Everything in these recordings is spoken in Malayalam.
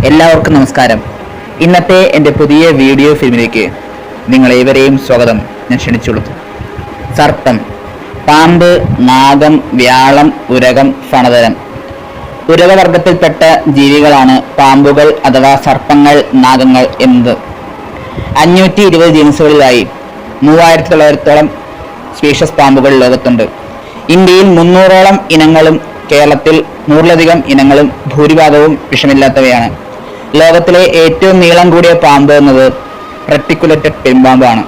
എല്ലാവർക്കും നമസ്കാരം. ഇന്നത്തെ എൻ്റെ പുതിയ വീഡിയോ ഫിലിമിലേക്ക് നിങ്ങളേവരെയും സ്വാഗതം ഞാൻ ക്ഷണിച്ചുകൊള്ളുന്നു. സർപ്പം, പാമ്പ്, നാഗം, വ്യാളം, ഉരകം, ഫണതരം. ഉരകവർഗത്തിൽപ്പെട്ട ജീവികളാണ് പാമ്പുകൾ അഥവാ സർപ്പങ്ങൾ, നാഗങ്ങൾ എന്നത്. 520 ജീൻസുകളിലായി 3900-ഓളം സ്പീഷ്യസ് പാമ്പുകൾ ലോകത്തുണ്ട്. ഇന്ത്യയിൽ 300-ഓളം ഇനങ്ങളും കേരളത്തിൽ 100-ലധികം ഇനങ്ങളും ഭൂരിഭാഗവും വിഷമില്ലാത്തവയാണ്. ലോകത്തിലെ ഏറ്റവും നീളം കൂടിയ പാമ്പ് എന്നത് റെട്ടിക്കുലേറ്റഡ് പെരുമ്പാമ്പാണ്.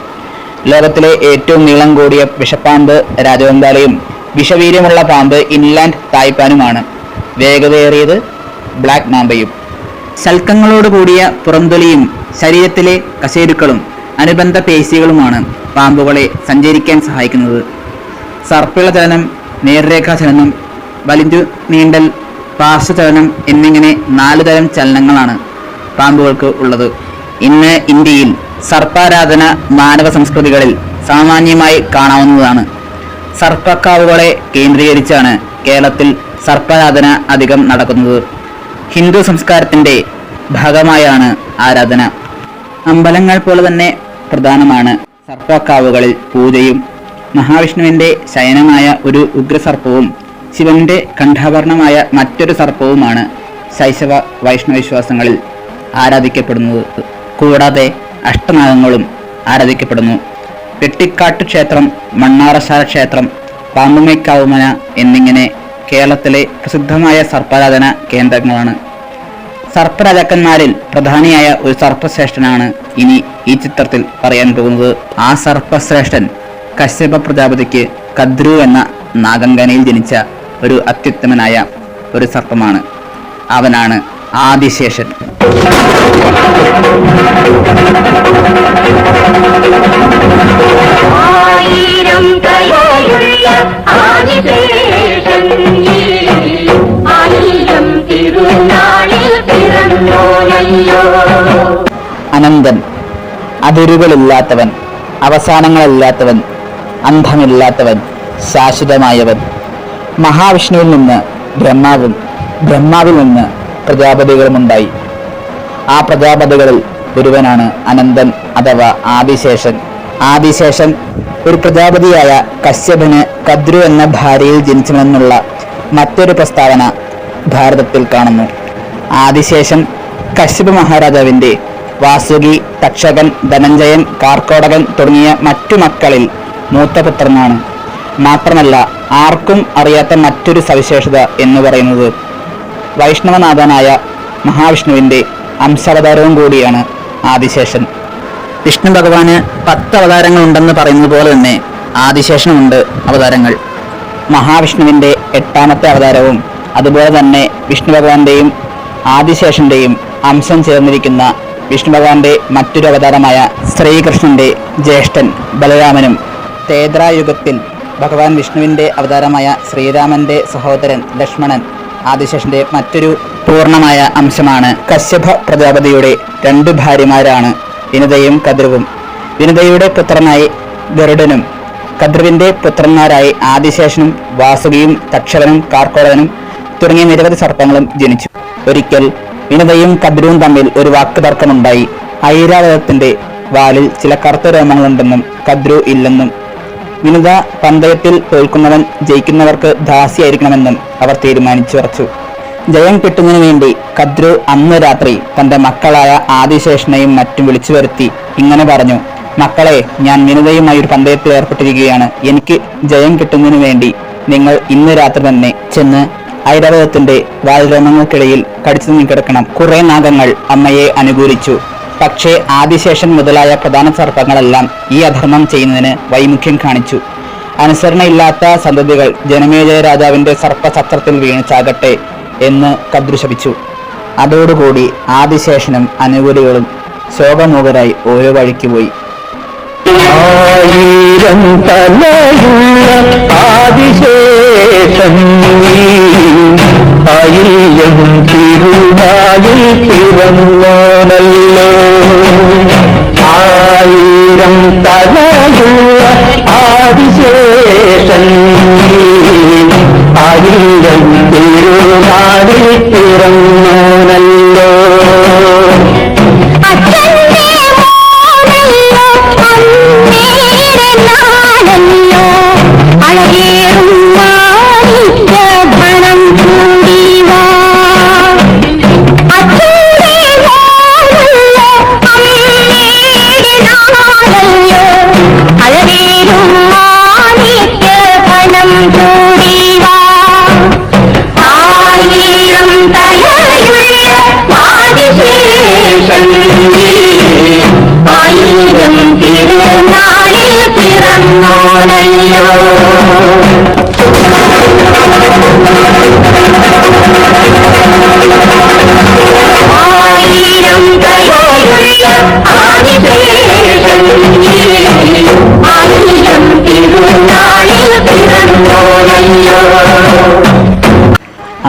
ലോകത്തിലെ ഏറ്റവും നീളം കൂടിയ വിഷപ്പാമ്പ് രാജവെമ്പാലയും വിഷവീര്യമുള്ള പാമ്പ് ഇൻലാൻഡ് തായ്പാനുമാണ്. വേഗതയേറിയത് ബ്ലാക്ക് മാമ്പയും. ശൽക്കങ്ങളോട് കൂടിയ പുറംതൊലിയും ശരീരത്തിലെ കശേരുക്കളും അനുബന്ധ പേശികളുമാണ് പാമ്പുകളെ സഞ്ചരിക്കാൻ സഹായിക്കുന്നത്. സർപ്പിള ചലനം, നേർരേഖാ ചലനം, വലിഞ്ഞു നീണ്ടൽ, പാർശ്വചലനം എന്നിങ്ങനെ 4 തരം ചലനങ്ങളാണ് പാമ്പുകൾക്ക് ഉള്ളത്. ഇന്ന് ഇന്ത്യയിൽ സർപ്പാരാധന മാനവ സംസ്കൃതികളിൽ സാമാന്യമായി കാണാവുന്നതാണ്. സർപ്പക്കാവുകളെ കേന്ദ്രീകരിച്ചാണ് കേരളത്തിൽ സർപ്പാരാധന അധികം നടക്കുന്നത്. ഹിന്ദു സംസ്കാരത്തിൻ്റെ ഭാഗമായാണ് ആരാധന. അമ്പലങ്ങൾ പോലെ തന്നെ പ്രധാനമാണ് സർപ്പക്കാവുകളിൽ പൂജയും. മഹാവിഷ്ണുവിൻ്റെ ശയനമായ ഒരു ഉഗ്രസർപ്പവും ശിവന്റെ കണ്ഠാഭരണമായ മറ്റൊരു സർപ്പവുമാണ് ശൈശവ വൈഷ്ണവ വിശ്വാസങ്ങളിൽ ആരാധിക്കപ്പെടുന്നത്. കൂടാതെ അഷ്ടനാഗങ്ങളും ആരാധിക്കപ്പെടുന്നു. വെട്ടിക്കാട്ട് ക്ഷേത്രം, മണ്ണാറശാല ക്ഷേത്രം, പാമ്പുമേക്കാവുമന എന്നിങ്ങനെ കേരളത്തിലെ പ്രസിദ്ധമായ സർപ്പാരാധന കേന്ദ്രങ്ങളാണ്. സർപ്പരാജാക്കന്മാരിൽ പ്രധാനിയായ ഒരു സർപ്പശ്രേഷ്ഠനാണ് ഇനി ഈ ചിത്രത്തിൽ പറയാൻ പോകുന്നത്. ആ സർപ്പശ്രേഷ്ഠൻ കശ്യപ പ്രജാപതിക്ക് കദ്രു എന്ന നാഗങ്കനയിൽ ജനിച്ച ഒരു അത്യുത്തമനായ ഒരു സർപ്പമാണ്. അവനാണ് ആദിശേഷൻ. അനന്തൻ, അതിരുകളില്ലാത്തവൻ, അവസാനങ്ങളില്ലാത്തവൻ, അന്തമില്ലാത്തവൻ, ശാശ്വതമായവൻ. മഹാവിഷ്ണുവിൽ നിന്ന് ബ്രഹ്മാവും ബ്രഹ്മാവിൽ നിന്ന് പ്രജാപതികളുമുണ്ടായി. ആ പ്രജാപതികളിൽ ഒരുവനാണ് അനന്തൻ അഥവാ ആദിശേഷൻ. ആദിശേഷൻ ഒരു പ്രജാപതിയായ കശ്യപന് കദ്രു എന്ന ഭാര്യയിൽ ജനിച്ചുവെന്നുള്ള മറ്റൊരു പ്രസ്താവന ഭാരതത്തിൽ കാണുന്നു. ആദിശേഷൻ കശ്യപ മഹാരാജാവിൻ്റെ വാസുകി, തക്ഷകൻ, ധനഞ്ജയൻ, കാർക്കോടകൻ തുടങ്ങിയ മറ്റു മക്കളിൽ മൂത്തപുത്രനാണ്. മാത്രമല്ല, ആർക്കും അറിയാത്ത മറ്റൊരു സവിശേഷത എന്ന് പറയുന്നത് വൈഷ്ണവനാഥനായ മഹാവിഷ്ണുവിൻ്റെ അംശാവതാരവും കൂടിയാണ് ആദിശേഷൻ. വിഷ്ണു ഭഗവാന് 10 അവതാരങ്ങൾ ഉണ്ടെന്ന് പറയുന്നത് പോലെ തന്നെ ആദിശേഷനുമുണ്ട് അവതാരങ്ങൾ. മഹാവിഷ്ണുവിൻ്റെ 8ാമത്തെ അവതാരവും അതുപോലെ തന്നെ വിഷ്ണു ഭഗവാന്റെയും ആദിശേഷന്റെയും അംശം ചേർന്നിരിക്കുന്ന വിഷ്ണു ഭഗവാന്റെ മറ്റൊരു അവതാരമായ ശ്രീകൃഷ്ണന്റെ ജ്യേഷ്ഠൻ ബലരാമനും, തേത്രായുഗത്തിൽ ഭഗവാൻ വിഷ്ണുവിൻ്റെ അവതാരമായ ശ്രീരാമന്റെ സഹോദരൻ ലക്ഷ്മണൻ ആദിശേഷന്റെ മറ്റൊരു പൂർണ്ണമായ അംശമാണ്. കശ്യപ പ്രജാപതിയുടെ 2 ഭാര്യമാരാണ് വിനതയും കദ്രുവും. വിനതയുടെ പുത്രനായി ഗരുഡനും കദ്രുവിന്റെ പുത്രന്മാരായി ആദിശേഷനും വാസുകിയും തക്ഷകനും കാർക്കോടകനും തുടങ്ങിയ നിരവധി സർപ്പങ്ങളും ജനിച്ചു. ഒരിക്കൽ വിനുതയും കദ്രുവും തമ്മിൽ ഒരു വാക്ക് തർക്കമുണ്ടായി. ഐരാവതത്തിന്റെ വാലിൽ ചില കറുത്ത രോമങ്ങളുണ്ടെന്നും കദ്രു ഇല്ലെന്നും വിനുത പന്തയത്തിൽ തോൽക്കുന്നവൻ ജയിക്കുന്നവർക്ക് ദാസിയായിരിക്കണമെന്നും അവർ തീരുമാനിച്ചുറച്ചു. ജയം കിട്ടുന്നതിനു വേണ്ടി കദ്രു അന്ന് രാത്രി തന്റെ മക്കളായ ആദിശേഷനെയും മറ്റും വിളിച്ചു വരുത്തി ഇങ്ങനെ പറഞ്ഞു: മക്കളെ, ഞാൻ വിനുതയുമായി ഒരു പന്തയത്തിൽ ഏർപ്പെട്ടിരിക്കുകയാണ്. എനിക്ക് ജയം കിട്ടുന്നതിനു വേണ്ടി നിങ്ങൾ ഇന്ന് രാത്രി തന്നെ ചെന്ന് ഐരാവതത്തിന്റെ വാൽരോമങ്ങൾക്കിടയിൽ കടിച്ചു നീക്കിടക്കണം. കുറെ നാഗങ്ങൾ അമ്മയെ അനുകൂലിച്ചു. പക്ഷേ ആദിശേഷൻ മുതലായ പ്രധാന സർപ്പങ്ങളെല്ലാം ഈ അധർമ്മം ചെയ്യുന്നതിന് വൈമുഖ്യം കാണിച്ചു. അനുസരണയില്ലാത്ത സന്തതികൾ ജനമേജയ രാജാവിന്റെ സർപ്പചക്രത്തിൽ വീണ് ചാകട്ടെ എന്ന് കദ്രു ശപിച്ചു. അതോടുകൂടി ആദിശേഷനും അനുകൂലികളും ശോകമൂകരായി ഓരോ വഴിക്ക് പോയി. ആയിരം തലയുള്ള ആദിശേഷൻ ആയിരം തിരുനാളിൽ പിറന്നോനല്ലോ. ആയിരം തലയുള്ള ആദിശേഷൻ ആയിരം തിരുനാളിൽ പിറന്നോനല്ലോ.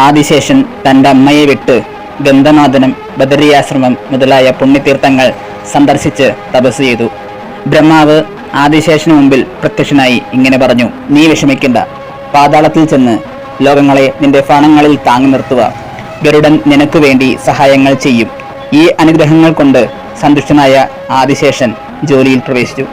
ആദിശേഷൻ തന്റെ അമ്മയെ വിട്ട് ഗന്ധമാദനം, ബദരിയാശ്രമം മുതലായ പുണ്യതീർത്ഥങ്ങൾ സന്ദർശിച്ച് തപസ് ചെയ്തു. ബ്രഹ്മാവ് ആദിശേഷന് മുമ്പിൽ പ്രത്യക്ഷനായി ഇങ്ങനെ പറഞ്ഞു: നീ വിഷമിക്കണ്ട. പാതാളത്തിൽ ചെന്ന് ലോകങ്ങളെ നിന്റെ ഫണങ്ങളിൽ താങ്ങി നിർത്തുക. ഗരുഡൻ നിനക്ക് വേണ്ടി സഹായങ്ങൾ ചെയ്യും. ഈ അനുഗ്രഹങ്ങൾ കൊണ്ട് സന്തുഷ്ടനായ ആദിശേഷൻ ജോലിയിൽ പ്രവേശിച്ചു.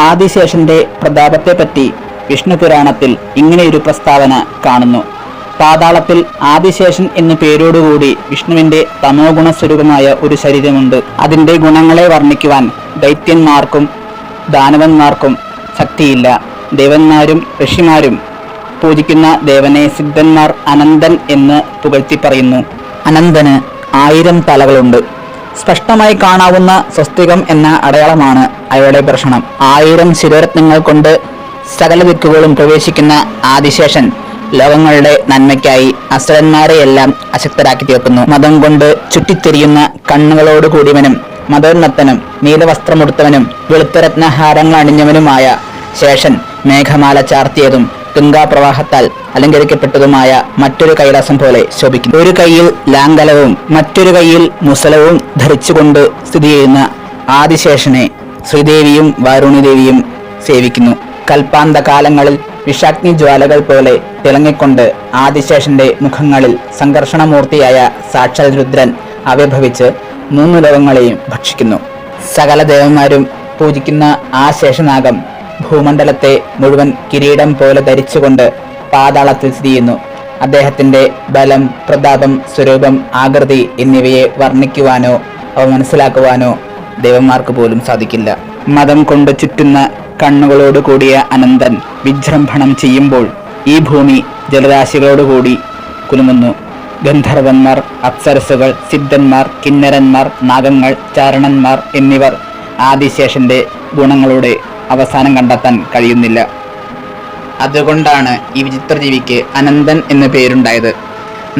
ആദിശേഷന്റെ പ്രതാപത്തെപ്പറ്റി വിഷ്ണു പുരാണത്തിൽ ഇങ്ങനെയൊരു പ്രസ്താവന കാണുന്നു: പാതാളത്തിൽ ആദിശേഷൻ എന്ന പേരോടുകൂടി വിഷ്ണുവിന്റെ തമോ ഗുണസ്വരൂപമായ ഒരു ശരീരമുണ്ട്. അതിന്റെ ഗുണങ്ങളെ വർണ്ണിക്കുവാൻ ദൈത്യന്മാർക്കും ദാനവന്മാർക്കും ശക്തിയില്ല. ദേവന്മാരും ഋഷിമാരും പൂജിക്കുന്ന ദേവനെ സിദ്ധന്മാർ അനന്തൻ എന്ന് പുകഴ്ത്തി പറയുന്നു. അനന്തന് 1000 തലകളുണ്ട്. സ്പഷ്ടമായി കാണാവുന്ന സ്വസ്തികം എന്ന അടയാളമാണ് അയാളുടെ ഭക്ഷണം. 1000 ശിരോരത്നങ്ങൾ കൊണ്ട് സകല ദിക്കുകളും പ്രവേശിക്കുന്ന ആദിശേഷൻ ലോകങ്ങളുടെ നന്മയ്ക്കായി അസുരന്മാരെയെല്ലാം അശക്തരാക്കി തീർക്കുന്നു. മതം കൊണ്ട് ചുറ്റിത്തിരിയുന്ന കണ്ണുകളോട് കൂടിയവനും മതോന്നത്തനും നീലവസ്ത്രമുടുത്തവനും വെളുത്തരത്നഹാരങ്ങൾ അണിഞ്ഞവനുമായ ശേഷൻ മേഘമാല ചാർത്തിയതും ഗംഗാപ്രവാഹത്താൽ അലങ്കരിക്കപ്പെട്ടതുമായ മറ്റൊരു കൈലാസം പോലെ ശോഭിക്കുന്നു. ഒരു കൈയിൽ ലാംഗലവും മറ്റൊരു കൈയിൽ മുസലവും ധരിച്ചുകൊണ്ട് സ്ഥിതി ചെയ്യുന്ന ആദിശേഷനെ ശ്രീദേവിയും വാരുണിദേവിയും സേവിക്കുന്നു. കൽപ്പാന്ത കാലങ്ങളിൽ വിഷാഗ്നി ജ്വാലകൾ പോലെ തിളങ്ങിക്കൊണ്ട് ആദിശേഷന്റെ മുഖങ്ങളിൽ സംഘർഷണമൂർത്തിയായ സാക്ഷാൽ രുദ്രൻ ആവിർഭവിച്ച് 3 ലോകങ്ങളെയും ഭക്ഷിക്കുന്നു. സകല ദേവന്മാരും പൂജിക്കുന്ന ആ ശേഷനാഗം ഭൂമണ്ഡലത്തെ മുഴുവൻ കിരീടം പോലെ ധരിച്ചുകൊണ്ട് പാതാളത്തിൽ സ്ഥിതി ചെയ്യുന്നു. അദ്ദേഹത്തിന്റെ ബലം, പ്രതാപം, സ്വരൂപം, ആകൃതി എന്നിവയെ വർണ്ണിക്കുവാനോ അവ മനസ്സിലാക്കുവാനോ ദേവന്മാർക്ക് പോലും സാധിക്കില്ല. മതം കൊണ്ട് ചുറ്റുന്ന കണ്ണുകളോട് കൂടിയ അനന്തൻ വിജൃംഭണം ചെയ്യുമ്പോൾ ഈ ഭൂമി ജലരാശികളോടുകൂടി കുലുങ്ങുന്നു. ഗന്ധർവന്മാർ, അപ്സരസുകൾ, സിദ്ധന്മാർ, കിന്നരന്മാർ, നാഗങ്ങൾ, ചാരണന്മാർ എന്നിവർ ആദിശേഷന്റെ ഗുണങ്ങളുടെ അവസാനം കണ്ടെത്താൻ കഴിയുന്നില്ല. അതുകൊണ്ടാണ് ഈ വിചിത്രജീവിക്ക് അനന്തൻ എന്ന പേരുണ്ടായത്.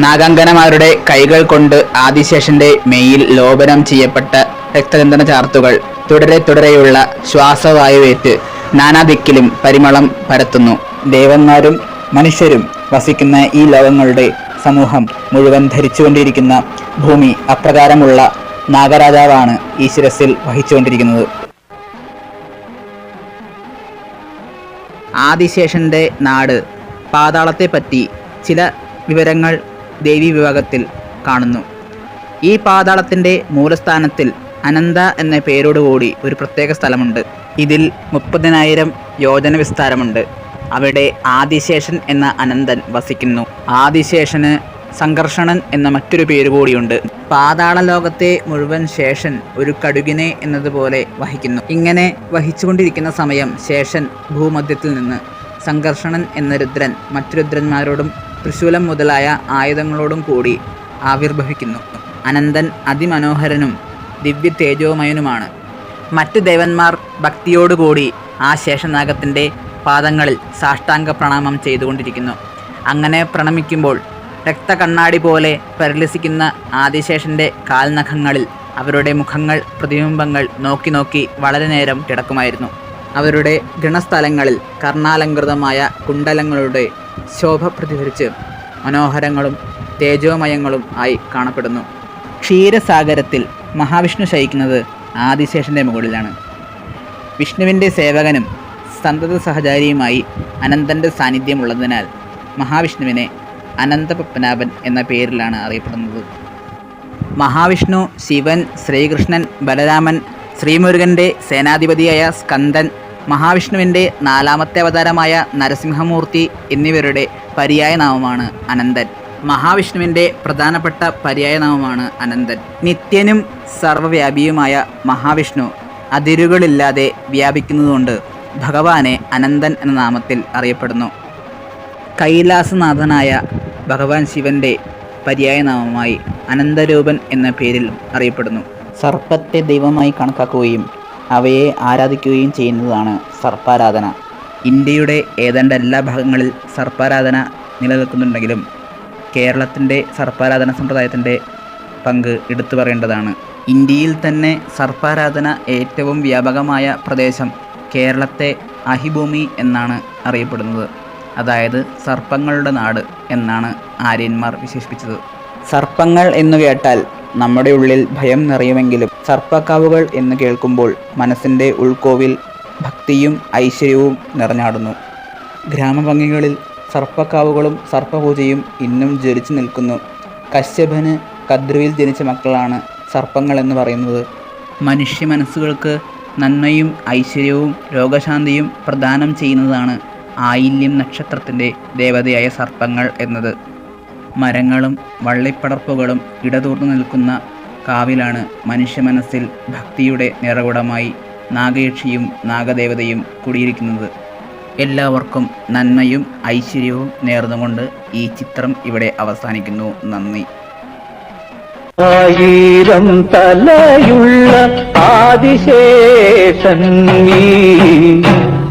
നാഗാങ്കനമാരുടെ കൈകൾ കൊണ്ട് ആദിശേഷന്റെ മേയിൽ ലോപനം ചെയ്യപ്പെട്ട രക്തചന്ദന ചാർത്തുകൾ തുടരെയുള്ള ശ്വാസവായുവേറ്റ് നാനാദിക്കിലും പരിമളം പരത്തുന്നു. ദേവന്മാരും മനുഷ്യരും വസിക്കുന്ന ഈ ലോകങ്ങളുടെ സമൂഹം മുഴുവൻ ധരിച്ചുകൊണ്ടിരിക്കുന്ന ഭൂമി അപ്രകാരമുള്ള നാഗരാജാവാണ് ഈ ശിരസിൽ വഹിച്ചുകൊണ്ടിരിക്കുന്നത്. ആദിശേഷന്റെ നാട് പാതാളത്തെപ്പറ്റി ചില വിവരങ്ങൾ ദേവീ വിഭാഗത്തിൽ കാണുന്നു. ഈ പാതാളത്തിൻ്റെ മൂലസ്ഥാനത്തിൽ അനന്ത എന്ന പേരോടുകൂടി ഒരു പ്രത്യേക സ്ഥലമുണ്ട്. ഇതിൽ 30,000 യോജന വിസ്താരമുണ്ട്. അവിടെ ആദിശേഷൻ എന്ന അനന്തൻ വസിക്കുന്നു. ആദിശേഷന് സംഘർഷണൻ എന്ന മറ്റൊരു പേര് കൂടിയുണ്ട്. പാതാള ലോകത്തെ മുഴുവൻ ശേഷൻ ഒരു കടുകിനെ എന്നതുപോലെ വഹിക്കുന്നു. ഇങ്ങനെ വഹിച്ചുകൊണ്ടിരിക്കുന്ന സമയം ശേഷൻ ഭൂമധ്യത്തിൽ നിന്ന് സംഘർഷണൻ എന്ന രുദ്രൻ മറ്റു രുദ്രന്മാരോടും തൃശൂലം മുതലായ ആയുധങ്ങളോടും കൂടി ആവിർഭവിക്കുന്നു. അനന്തൻ അതിമനോഹരനും ദിവ്യ തേജോമയനുമാണ്. മറ്റ് ദേവന്മാർ ഭക്തിയോടുകൂടി ആ ശേഷനാഗത്തിൻ്റെ പാദങ്ങളിൽ സാഷ്ടാംഗ പ്രണാമം ചെയ്തുകൊണ്ടിരിക്കുന്നു. അങ്ങനെ പ്രണമിക്കുമ്പോൾ രക്തകണ്ണാടി പോലെ പരിലസിക്കുന്ന ആദിശേഷൻ്റെ കാൽനഖങ്ങളിൽ അവരുടെ മുഖങ്ങൾ പ്രതിബിംബങ്ങൾ നോക്കി നോക്കി വളരെ നേരം കിടക്കുമായിരുന്നു. അവരുടെ ഗണസ്ഥലങ്ങളിൽ കർണാലങ്കൃതമായ കുണ്ടലങ്ങളുടെ ശോഭ പ്രതിഫലിച്ച് മനോഹരങ്ങളും തേജോമയങ്ങളും ആയി കാണപ്പെടുന്നു. ക്ഷീരസാഗരത്തിൽ മഹാവിഷ്ണു ശയിക്കുന്നത് ആദിശേഷൻ്റെ മുകളിലാണ്. വിഷ്ണുവിൻ്റെ സേവകനും സന്തത സഹചാരിയുമായി അനന്തൻ്റെ സാന്നിധ്യമുള്ളതിനാൽ മഹാവിഷ്ണുവിനെ അനന്തപത്മനാഭൻ എന്ന പേരിലാണ് അറിയപ്പെടുന്നത്. മഹാവിഷ്ണു, ശിവൻ, ശ്രീകൃഷ്ണൻ, ബലരാമൻ, ശ്രീമുരുകൻ്റെ സേനാധിപതിയായ സ്കന്ദൻ, മഹാവിഷ്ണുവിൻ്റെ 4ാമത്തെ അവതാരമായ നരസിംഹമൂർത്തി എന്നിവരുടെ പര്യായനാമമാണ് അനന്തൻ. മഹാവിഷ്ണുവിൻ്റെ പ്രധാനപ്പെട്ട പര്യായനാമമാണ് അനന്തൻ. നിത്യനും സർവ്വവ്യാപിയുമായ മഹാവിഷ്ണു അതിരുകളില്ലാതെ വ്യാപിക്കുന്നതുകൊണ്ട് ഭഗവാനെ അനന്തൻ എന്ന നാമത്തിൽ അറിയപ്പെടുന്നു. കൈലാസനാഥനായ ഭഗവാൻ ശിവൻ്റെ പര്യായനാമമായി അനന്തരൂപൻ എന്ന പേരിൽ അറിയപ്പെടുന്നു. സർപ്പത്തെ ദൈവമായി കണക്കാക്കുകയും അവയെ ആരാധിക്കുകയും ചെയ്യുന്നതാണ് സർപ്പാരാധന. ഇന്ത്യയുടെ ഏതാണ്ട് എല്ലാ ഭാഗങ്ങളിൽ സർപ്പാരാധന നിലനിൽക്കുന്നുണ്ടെങ്കിലും കേരളത്തിൻ്റെ സർപ്പാരാധന സമ്പ്രദായത്തിൻ്റെ പങ്ക് എടുത്തു പറയേണ്ടതാണ്. ഇന്ത്യയിൽ തന്നെ സർപ്പാരാധന ഏറ്റവും വ്യാപകമായ പ്രദേശം കേരളത്തെ അഹിഭൂമി എന്നാണ് അറിയപ്പെടുന്നത്. അതായത് സർപ്പങ്ങളുടെ നാട് എന്നാണ് ആര്യന്മാർ വിശേഷിപ്പിച്ചത്. സർപ്പങ്ങൾ എന്നു കേട്ടാൽ നമ്മുടെ ഉള്ളിൽ ഭയം നിറയുമെങ്കിലും സർപ്പക്കാവുകൾ എന്ന് കേൾക്കുമ്പോൾ മനസ്സിൻ്റെ ഉൾക്കോവിൽ ഭക്തിയും ഐശ്വര്യവും നിറഞ്ഞാടുന്നു. ഗ്രാമഭംഗികളിൽ സർപ്പക്കാവുകളും സർപ്പപൂജയും ഇന്നും ജ്വലിച്ചു നിൽക്കുന്നു. കശ്യപന് കദ്രുവിൽ ജനിച്ച മക്കളാണ് സർപ്പങ്ങൾ എന്ന് പറയുന്നത്. മനുഷ്യ മനസ്സുകൾക്ക് നന്മയും ഐശ്വര്യവും രോഗശാന്തിയും പ്രദാനം ചെയ്യുന്നതാണ് ആയില്യം നക്ഷത്രത്തിൻ്റെ ദേവതയായ സർപ്പങ്ങൾ എന്നത്. മരങ്ങളും വള്ളിപ്പടർപ്പുകളും ഇടതൂർന്നു നിൽക്കുന്ന കാവിലാണ് മനുഷ്യ മനസ്സിൽ ഭക്തിയുടെ നിറകുടമായി നാഗയക്ഷിയും നാഗദേവതയും കുടിയിരിക്കുന്നത്. എല്ലാവർക്കും നന്മയും ഐശ്വര്യവും നേർന്നുകൊണ്ട് ഈ ചിത്രം ഇവിടെ അവസാനിക്കുന്നു. നന്ദി. 1000 തലയുള്ള ആദിശേഷൻ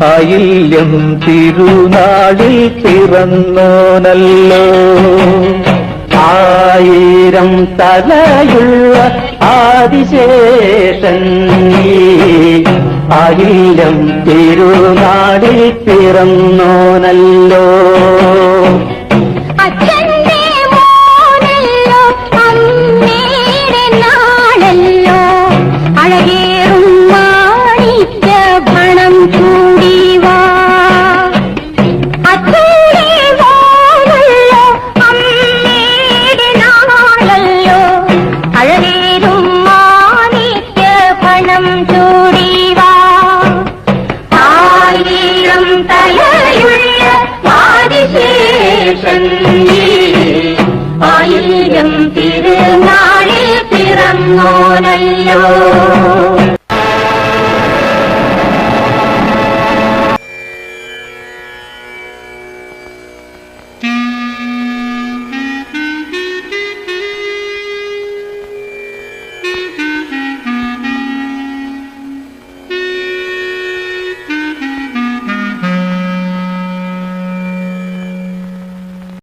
ആയില്യം തിരുനാളിൽ പിറന്നോനല്ലോ. 1000 തലയുള്ള ആദിശേഷൻ ആയില്യം തിരുനാളിൽ പിറന്നോനല്ലോ. ആയില്യം തിരുനാളിൽ പിറന്നോനല്ലോ.